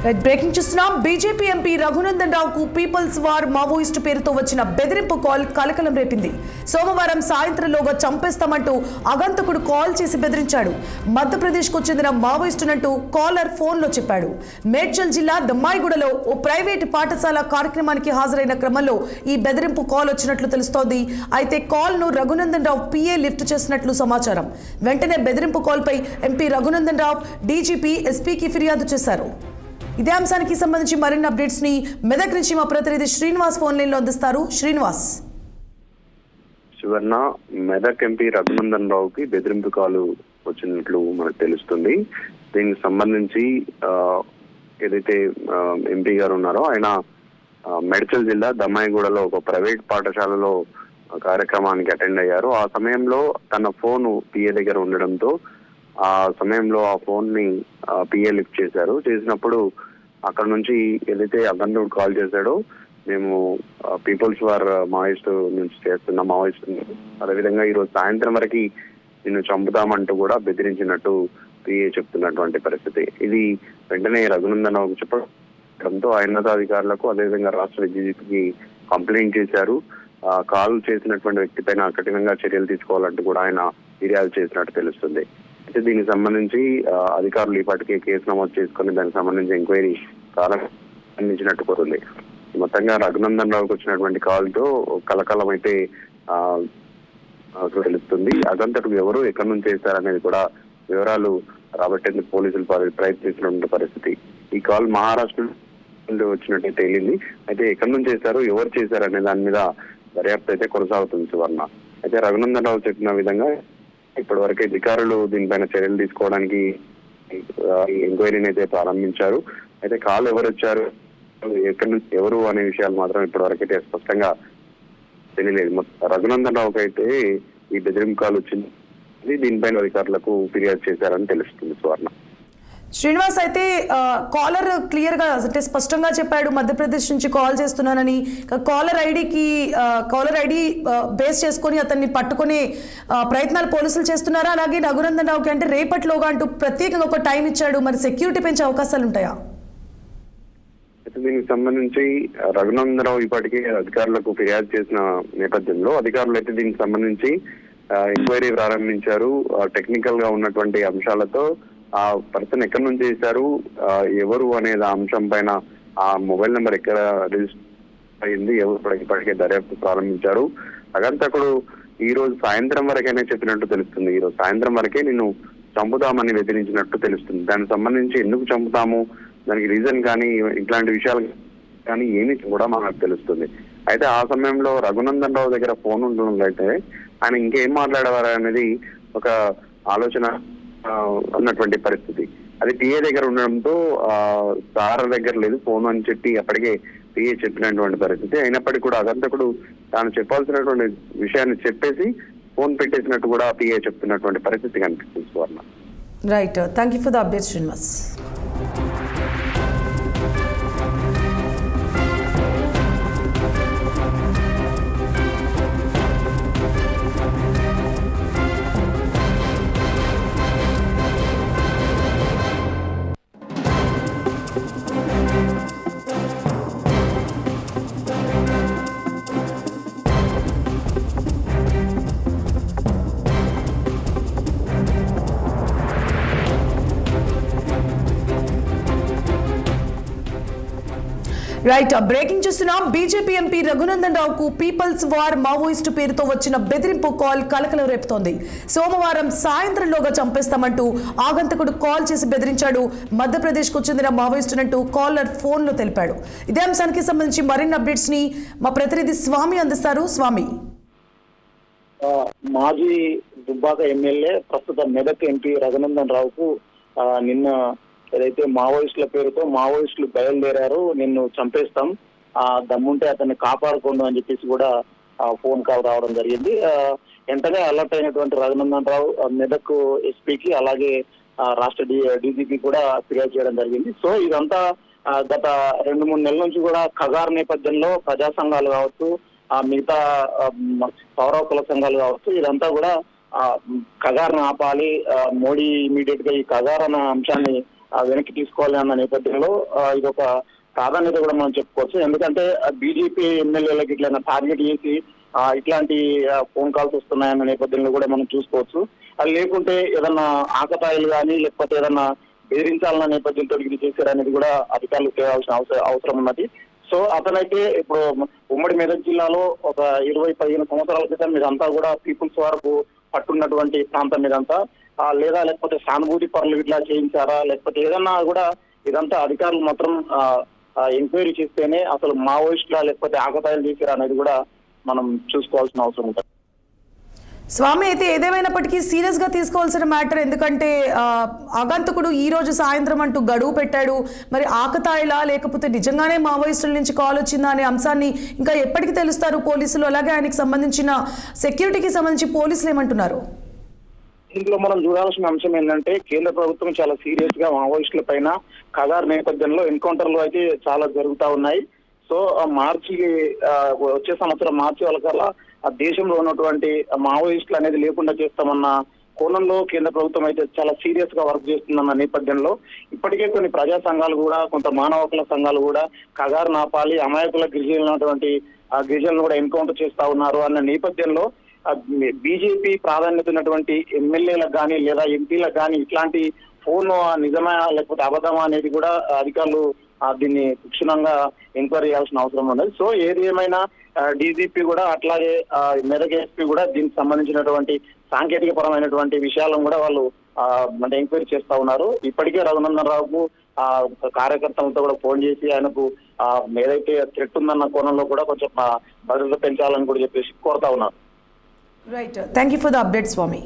Breaking చూస్తున్నాం. BJP MP Raghunandan రావుకు people's war Maoist పేరుతో వచ్చిన బెదిరింపు కాల్ కలకలం రేపింది. సోమవారం సాయంత్రంలోగా చంపేస్తామంటూ అగంతకుడు కాల్ చేసి బెదిరించాడు. మధ్యప్రదేశ్కు చెందిన మావోయిస్టునంటూ కాలర్ ఫోన్లో చెప్పాడు. మేడ్చల్ జిల్లా దమ్మాయిగూడలో ఓ ప్రైవేటు పాఠశాల కార్యక్రమానికి హాజరైన క్రమంలో ఈ బెదిరింపు కాల్ వచ్చినట్లు తెలుస్తోంది. అయితే కాల్ను రఘునందన్ రావు పిఏ లిఫ్ట్ చేసినట్లు సమాచారం. వెంటనే బెదిరింపు కాల్పై ఎంపీ రఘునందన్ రావు డీజీపీ ఎస్పీకి ఫిర్యాదు చేశారు. ఇదే అంశానికి సంబంధించి మరిన్ని అప్డేట్స్ ని మెదక్ నుంచి మా ప్రతినిధి శ్రీనివాస్ ఫోన్ లైన్ లో అందిస్తారు. శ్రీనివాస్. సువర్ణ, మెదక్ ఎంపీ రఘునందన్ రావుకి బెదిరింపు కాలు వచ్చినట్లు మనకు తెలుస్తుంది. దీనికి సంబంధించి ఏదైతే ఎంపీ గారు ఉన్నారో ఆయన మేడ్చల్ జిల్లా దమ్మాయిగూడలో ఒక ప్రైవేట్ పాఠశాలలో కార్యక్రమానికి అటెండ్ అయ్యారు. ఆ సమయంలో తన ఫోన్ పిఏ దగ్గర ఉండడంతో ఆ సమయంలో ఆ ఫోన్ ని పిఏ లిఫ్ట్ చేశారు. చేసినప్పుడు అక్కడ నుంచి ఏదైతే అగంతకుడు కాల్ చేశాడో, మేము పీపుల్స్ వార్ మావోయిస్ట్ నుంచి చేస్తున్న మావోయిస్ట్, అదేవిధంగా ఈరోజు సాయంత్రం వరకు నిన్ను చంపుతామంటూ కూడా బెదిరించినట్టు పిఏ చెప్తున్నటువంటి పరిస్థితి. ఇది వెంటనే రఘునందన్ రావుకు చెప్పడంతో ఉన్నతాధికారులకు అదేవిధంగా రాష్ట్ర డీజీపీకి కంప్లైంట్ చేశారు. కాల్ చేసినటువంటి వ్యక్తి పైన కఠినంగా చర్యలు తీసుకోవాలంటూ కూడా ఆయన ఫిర్యాదు చేసినట్టు తెలుస్తుంది. అయితే దీనికి సంబంధించి అధికారులు ఇప్పటికే కేసు నమోదు చేసుకుని దానికి సంబంధించి ఎంక్వైరీ ప్రారంభించినట్టు కోరుంది. మొత్తంగా రఘునందన్ రావుకు వచ్చినటువంటి కాల్ తో కలకలం అయితే తెలుస్తుంది. అగంతకుడు ఎవరు, ఎక్కడి నుంచి చేశారనేది కూడా వివరాలు రాబట్టేందుకు పోలీసులు ప్రయత్నిస్తున్న పరిస్థితి. ఈ కాల్ మహారాష్ట్ర నుండి వచ్చినట్టు తేలింది. అయితే ఎక్కడి నుంచి చేశారు, ఎవరు చేశారు అనే దాని మీద దర్యాప్తు అయితే కొనసాగుతుంది సువర్ణ. అయితే రఘునందన్ రావు చెప్పిన విధంగా ఇప్పటి వరకే అధికారులు దీనిపైన చర్యలు తీసుకోవడానికి ఎంక్వైరీని అయితే ప్రారంభించారు. అయితే కాల్ ఎవరు వచ్చారు, ఎక్కడి నుంచి ఎవరు అనే విషయాలు మాత్రం ఇప్పటి వరకైతే స్పష్టంగా తెలియలేదు. రఘునందన్ రావుకి అయితే ఈ బెదిరింపు కాల్ వచ్చింది, దీనిపైన అధికారులకు ఫిర్యాదు చేశారని తెలుస్తుంది సువర్ణ. శ్రీనివాస్, అయితే కాలర్ క్లియర్ గా అంటే స్పష్టంగా చెప్పాడు మధ్యప్రదేశ్ నుంచి కాల్ చేస్తున్నానని. కాలర్ ఐడి బేస్ చేసుకొని అతన్ని పట్టుకునే ప్రయత్నాలు పోలీసులు చేస్తున్నారా? అలాగే రఘునందన్ రావుకి అంటే రేపటిలోగా అంటూ ప్రత్యేకంగా ఒక టైం ఇచ్చాడు, మరి సెక్యూరిటీ పెంచే అవకాశాలు ఉంటాయా? దీనికి సంబంధించి రఘునందన్ రావు ఇప్పటికే అధికారులకు ఫిర్యాదు చేసిన నేపథ్యంలో అధికారులు అయితే దీనికి సంబంధించి ఎంక్వైరీ ప్రారంభించారు. టెక్నికల్ గా ఉన్నటువంటి అంశాలతో ఆ పర్సన్ ఎక్కడి నుంచి చేశారు, ఎవరు అనే అంశం పైన ఆ మొబైల్ నెంబర్ ఎక్కడ రిజిస్టర్ అయింది, ఎవరు ఇప్పటికే దర్యాప్తు ప్రారంభించారు. అగంతకుడు ఈ రోజు సాయంత్రం వరకైనా చెప్పినట్టు తెలుస్తుంది. ఈ రోజు సాయంత్రం వరకే నిన్ను చంపుతామని బెదిరించినట్టు తెలుస్తుంది. దానికి సంబంధించి ఎందుకు చంపుతాము, దానికి రీజన్ కానీ ఇట్లాంటి విషయాలు కానీ ఏమి కూడా మనకు తెలుస్తుంది. అయితే ఆ సమయంలో రఘునందన్ రావు దగ్గర ఫోన్ ఉండడంలో ఆయన ఇంకేం మాట్లాడేవారు అనేది ఒక ఆలోచన ఉన్నటువంటి పరిస్థితి. అది పిఏ దగ్గర ఉండడంతో సార్ దగ్గర లేదు ఫోన్ అని చెప్పి అప్పటికే పిఏ చెప్పినటువంటి పరిస్థితి. అయినప్పటికీ కూడా అగంతకుడు తాను చెప్పాల్సినటువంటి విషయాన్ని చెప్పేసి ఫోన్ పెట్టేసినట్టు కూడా పిఏ చెప్తున్నటువంటి పరిస్థితి కనిపిస్తుంది Suvarna. Right, thank you for the update Srinivas. Right, breaking చూస్తున్నాం. బీజేపీ ఎంపీ రఘునందన్ రావుకు పీపుల్స్ వార్ మావోయిస్టు పేరుతో వచ్చిన బెదిరింపు కాల్ కలకలం రేపుతోంది. సోమవారం సాయంత్రంలోగా చంపేస్తామంటూ ఆగంతకుడు కాల్ చేసి బెదిరించాడు. మధ్యప్రదేశ్కు చెందిన మావోయిస్టునంటూ కాలర్ ఫోన్లో తెలిపాడు. ఇదే అంశానికి సంబంధించి మరిన్ని అప్డేట్స్ ని మా ప్రతినిధి స్వామి అందిస్తారు. స్వామి. మాజీ దుబ్బాక ఎమ్మెల్యే ప్రస్తుత మెదక్ ఎంపీ రఘునందన్ రావుకు నిన్న ఏదైతే మావోయిస్టుల పేరుతో మావోయిస్టులు బయలుదేరారు, నిన్ను చంపేస్తాం, దమ్ముంటే అతన్ని కాపాడుకోండు అని చెప్పేసి కూడా ఫోన్ కాల్ రావడం జరిగింది. వెంటనే అలర్ట్ అయినటువంటి రఘునందన్ రావు మెదక్ ఎస్పీకి అలాగే రాష్ట్ర డీజీపీ కూడా ఫిర్యాదు చేయడం జరిగింది. సో ఇదంతా గత 2-3 నెలల నుంచి కూడా ఖగార్ నేపథ్యంలో ప్రజా సంఘాలు కావచ్చు, మిగతా పౌర కుల సంఘాలు కావచ్చు, ఇదంతా కూడా ఖగార్ను ఆపాలి, మోడీ ఇమీడియట్ గా ఈ ఖగార్ అన్న అంశాన్ని వెనక్కి తీసుకోవాలి అన్న నేపథ్యంలో ఇది ఒక ప్రాధాన్యత కూడా మనం చెప్పుకోవచ్చు. ఎందుకంటే బీజేపీ ఎమ్మెల్యేలకు ఇట్లా టార్గెట్ చేసి ఇట్లాంటి ఫోన్ కాల్స్ వస్తున్నాయన్న నేపథ్యంలో కూడా మనం చూసుకోవచ్చు. అది లేకుంటే ఏదన్నా ఆకతాయిలు కానీ లేకపోతే ఏదన్నా బెదిరించాలన్న నేపథ్యంతో ఇది చేశారనేది కూడా అధికారులు చేయాల్సిన అవసరం ఉన్నది. సో అతనైతే ఇప్పుడు ఉమ్మడి మెదక్ జిల్లాలో ఒక 20-15 సంవత్సరాల క్రితం మీదంతా కూడా పీపుల్స్ వరకు పట్టున్నటువంటి ప్రాంతం మీదంతా లేదా లేకపోతే సానుభూతి పనులు ఇట్లా చేయించారా లేకపోతే ఏదన్నా కూడా ఇదంతా అధికారులు మాత్రం ఎంక్వైరీ చేస్తేనే అసలు మావోయిస్టులా లేకపోతే ఆకతాయిలు చేశారా అనేది కూడా మనం చూసుకోవాల్సిన అవసరం ఉంటుంది. స్వామి, అయితే ఏదేమైనప్పటికీ సీరియస్ గా తీసుకోవాల్సిన మ్యాటర్. ఎందుకంటే ఆగంతకుడు ఈ రోజు సాయంత్రం అంటూ గడువు పెట్టాడు. మరి ఆకతాయిలా లేకపోతే నిజంగానే మావోయిస్టుల నుంచి కాల్ వచ్చిందా అనే అంశాన్ని ఇంకా ఎప్పటికి తెలుస్తారు పోలీసులు? అలాగే ఆయనకి సంబంధించిన సెక్యూరిటీకి సంబంధించి పోలీసులు ఏమంటున్నారు? ఇందులో మనం చూడాల్సిన అంశం ఏంటంటే కేంద్ర ప్రభుత్వం చాలా సీరియస్ గా మావోయిస్టుల పైన కగారు నేపథ్యంలో ఎన్కౌంటర్లు అయితే చాలా జరుగుతూ ఉన్నాయి. సో వచ్చే సంవత్సరం మార్చి వరకల్లా ఆ దేశంలో ఉన్నటువంటి మావోయిస్టులు అనేది లేకుండా చేస్తామన్న కోణంలో కేంద్ర ప్రభుత్వం అయితే చాలా సీరియస్ గా వర్క్ చేస్తుందన్న నేపథ్యంలో ఇప్పటికే కొన్ని ప్రజా సంఘాలు కూడా కొంత మానవ హక్కుల సంఘాలు కూడా కగారు నాపాలి, అమాయకుల గిరిజనులైనటువంటి ఆ గిరిజనులు కూడా ఎన్కౌంటర్ చేస్తా ఉన్నారు అన్న నేపథ్యంలో బీజేపీ ప్రాధాన్యత ఉన్నటువంటి ఎమ్మెల్యేలకు కానీ లేదా ఎంపీలకు కానీ ఇట్లాంటి ఫోన్ నిజమా లేకపోతే అబద్ధమా అనేది కూడా అధికారులు దీన్ని క్షుణ్ణంగా ఎంక్వైరీ చేయాల్సిన అవసరం ఉన్నది. సో ఏది ఏమైనా డీజీపీ కూడా అట్లాగే మెదక్ ఎస్పీ కూడా దీనికి సంబంధించినటువంటి సాంకేతిక పరమైనటువంటి విషయాలను కూడా వాళ్ళు అంటే ఎంక్వైరీ చేస్తా ఉన్నారు. ఇప్పటికే రఘునందన్ రావుకు కార్యకర్తలతో కూడా ఫోన్ చేసి ఆయనకు ఏదైతే థ్రెట్ ఉందన్న కోణంలో కూడా కొంచెం భద్రత పెంచాలని కూడా చెప్పేసి కోరుతా ఉన్నారు. Right, thank you for the update Swamy.